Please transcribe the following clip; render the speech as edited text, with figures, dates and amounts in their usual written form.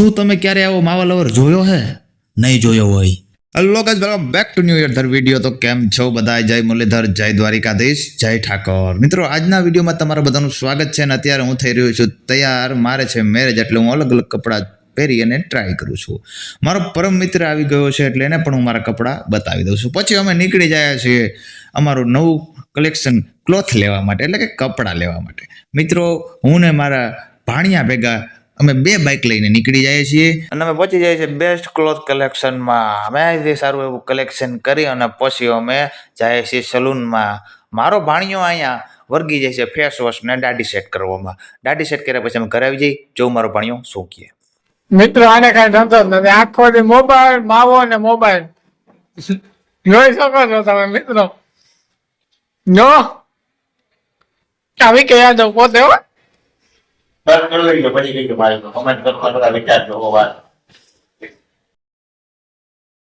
શું તમે ક્યારે આવો માવા લવર જોયો હે? નહીં જોયો હોય. Hello guys, welcome back to new year video. તો કેમ છો બધા? જય મુરલીધર, જય દ્વારિકાધીશ, જય ઠાકોર. મિત્રો, આજના વિડીયોમાં તમારું બધાનું સ્વાગત છે. અને અત્યારે હું થઈ રહ્યો છું તૈયાર. મારે છે મેરેજ, એટલે હું અલગ અલગ કપડાં પહેરી અને ટ્રાય કરું છું. મારો પરમ મિત્ર આવી ગયો છે, એટલે એને પણ હું મારા કપડાં બતાવી દઉં છું. પછી અમે નીકળી જાય છીએ અમારું નવું કલેક્શન ક્લોથ લેવા માટે, એટલે કે કપડાં લેવા માટે. મિત્રો, હું ને મારા ભાણિયા ભેગા અમે બે બાઇક લઈને નીકળી જઈએ છીએ અને અમે પહોંચી જઈએ છીએ બેસ્ટ ક્લોથ કલેક્શનમાં. અમે સારું એવું કલેક્શન કરી અને પછી અમે જઈએ છીએ સલૂનમાં. મારો ભાણિયો અહીંયા વર્ગી જાય છે ફેસ વોશ ને દાઢી સેટ કરવામાં. દાઢી સેટ કર્યા પછી અમે ઘરે આવી જઈએ. જો મારો ભાણિયો શું કહે. મિત્રો, આને કઈ ધંધો જ નથી. આખો દી મોબાઈલ, માવો ને મોબાઈલ જોઈ શકો છો તમે. મિત્રો જો આવી કે યાદ પોતે હો બસ કરી લઈજો, પછી કઈ મારે કમેન્ટ કરવાનો વિચારજો.